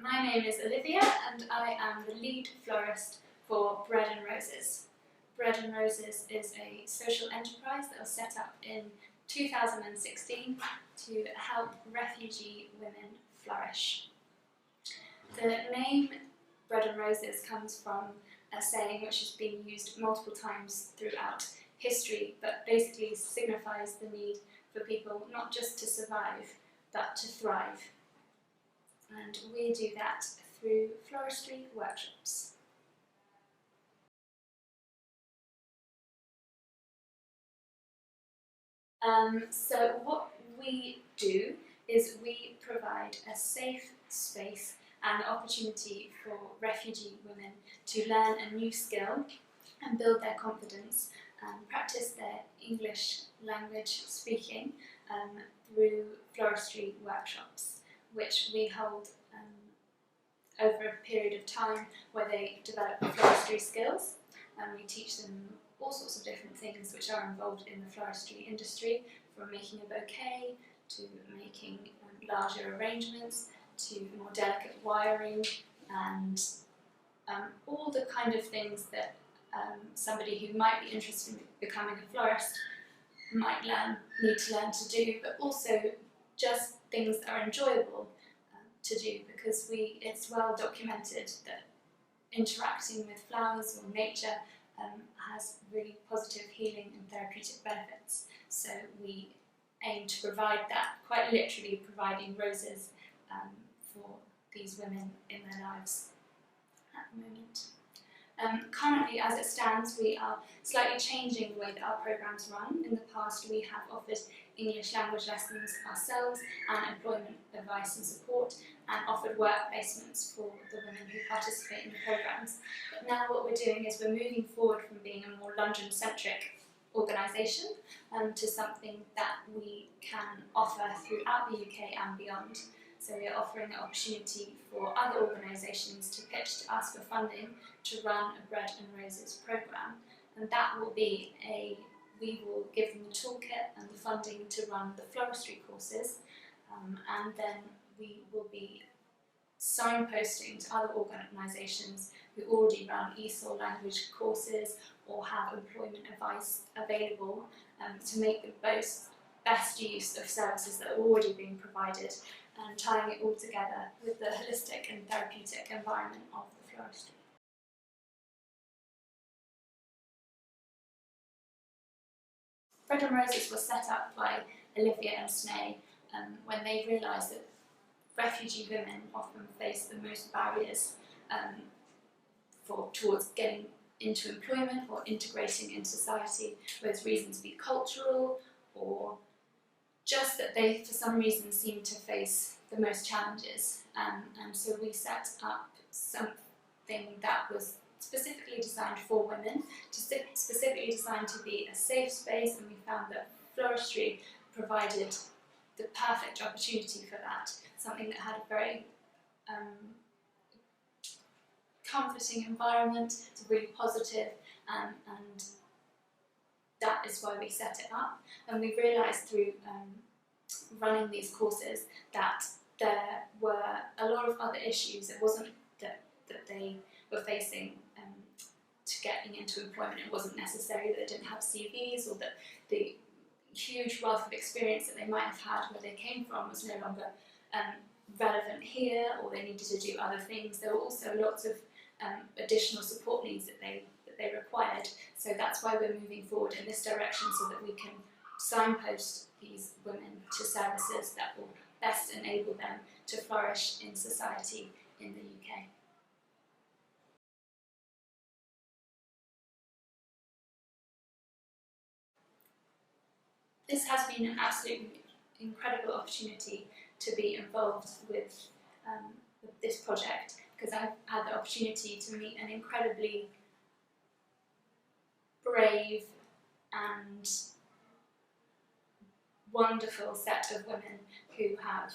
My name is Olivia and I am the lead florist for Bread and Roses. Bread and Roses is a social enterprise that was set up in 2016 to help refugee women flourish. The name Bread and Roses comes from a saying which has been used multiple times throughout history, but basically signifies the need for people not just to survive, but to thrive. And we do that through Floristry workshops. So what we do is we provide a safe space and opportunity for refugee women to learn a new skill and build their confidence and practice their English language speaking through Floristry workshops, which we hold over a period of time where they develop floristry skills, and we teach them all sorts of different things which are involved in the floristry industry, from making a bouquet to making larger arrangements to more delicate wiring and all the kind of things that somebody who might be interested in becoming a florist might need to learn to do, but also just things that are enjoyable to do, because it's well documented that interacting with flowers or nature has really positive healing and therapeutic benefits. So we aim to provide that, quite literally providing roses for these women in their lives at the moment. Currently, as it stands, we are slightly changing the way that our programmes run. In the past, we have offered English language lessons ourselves and employment advice and support, and offered work placements for the women who participate in the programmes. But now what we're doing is we're moving forward from being a more London-centric organisation to something that we can offer throughout the UK and beyond. So we are offering an opportunity for other organisations to pitch to us for funding to run a Bread and Roses programme, and that will be we will give them the toolkit and the funding to run the floristry courses, and then we will be signposting to other organisations who already run ESOL language courses or have employment advice available to make the best use of services that are already being provided, and tying it all together with the holistic and therapeutic environment of the floristry. Bread and Roses was set up by Olivia and Snay when they realised that refugee women often face the most barriers towards getting into employment or integrating in society, whether reasons be cultural or just that they for some reason seem to face the most challenges, and so we set up something that was specifically designed for women, specifically designed to be a safe space, and we found that Floristry provided the perfect opportunity for that, something that had a very comforting environment, it's really positive, and that is why we set it up. And we realised through running these courses that there were a lot of other issues. It wasn't that they were facing to getting into employment. It wasn't necessary that they didn't have CVs, or that the huge wealth of experience that they might have had where they came from was no longer relevant here, or they needed to do other things. There were also lots of additional support needs that they required. So that's why we're moving forward in this direction, so that we can signpost these women to services that will best enable them to flourish in society in the UK. This has been an absolutely incredible opportunity to be involved with this project, because I've had the opportunity to meet an incredibly brave and wonderful set of women who have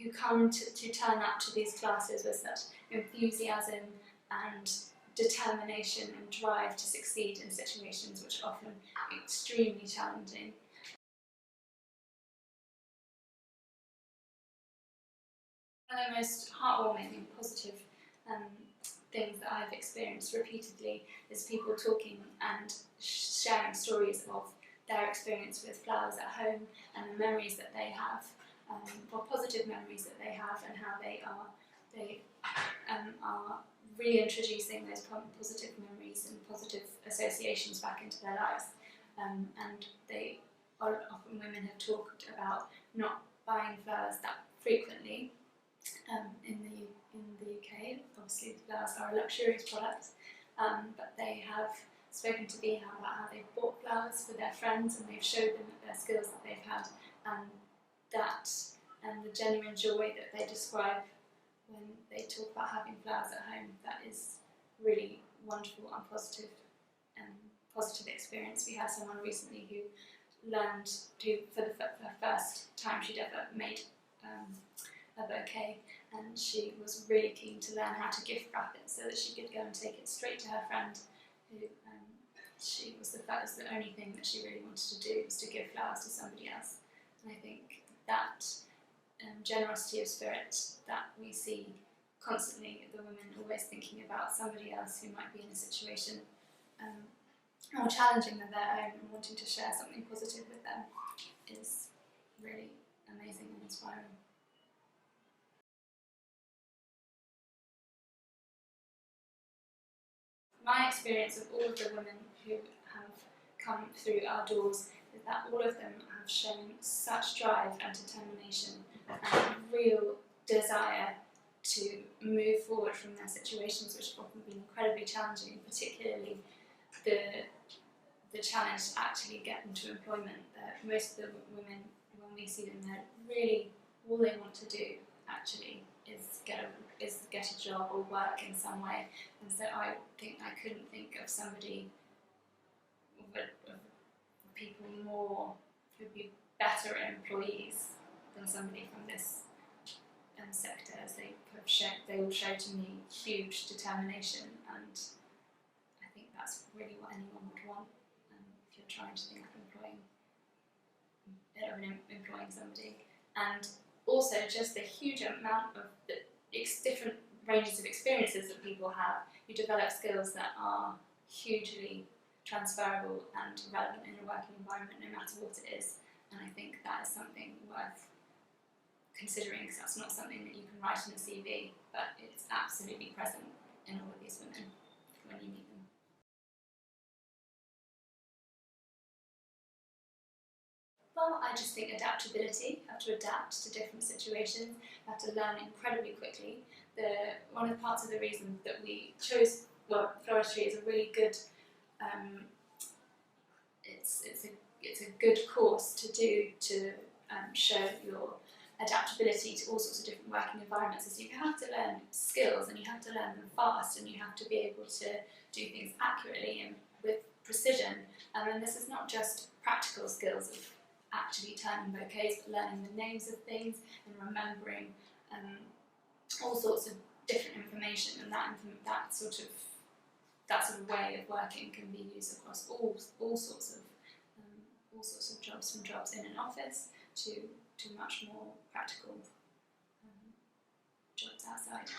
who come to turn up to these classes with such enthusiasm and determination and drive to succeed in situations which are often extremely challenging. One of the most heartwarming and positive things that I've experienced repeatedly is people talking and sharing stories of their experience with flowers at home and the memories that they have, or positive memories that they have, and how they are reintroducing those positive memories and positive associations back into their lives. And often women have talked about not buying flowers that frequently. In the UK, obviously flowers are a luxurious product, but they have spoken to me about how they've bought flowers for their friends and they've showed them their skills that they've had, and the genuine joy that they describe when they talk about having flowers at home. That is really wonderful and positive experience. We had someone recently who learned to, for the first time she'd ever made a bouquet, and she was really keen to learn how to gift wrap it so that she could go and take it straight to her friend, who that was the only thing that she really wanted to do, was to give flowers to somebody else. And I think that generosity of spirit that we see constantly, the women always thinking about somebody else who might be in a situation more challenging than their own and wanting to share something positive with them, is really amazing and inspiring. My experience of all of the women who have come through our doors is that all of them have shown such drive and determination and real desire to move forward from their situations, which have often been incredibly challenging, particularly the challenge to actually get into employment. Most of the women, when we see them, they're really, all they want to do actually is get a job or work in some way. And so I couldn't think of somebody, of people more who'd be better employees than somebody from this sector, as they all show to me huge determination, and I think that's really what anyone would want if you're trying to think of employing somebody. And also just the huge amount of different ranges of experiences that people have. You develop skills that are hugely transferable and relevant in a working environment, no matter what it is. And I think that is something worth considering, because that's not something that you can write in a CV, but it's absolutely present in all of these women when you meet them. Well, I just think adaptability. You have to adapt to different situations. You have to learn incredibly quickly. One of the parts of the reason that we chose, well, Floristry is a really good, it's a good course to do to show your adaptability to all sorts of different working environments, is you have to learn skills and you have to learn them fast, and you have to be able to do things accurately and with precision. And this is not just practical skills of actually turning bouquets, but learning the names of things and remembering all sorts of different information, and that sort of way of working can be used across all sorts of jobs, from jobs in an office to much more practical jobs outside.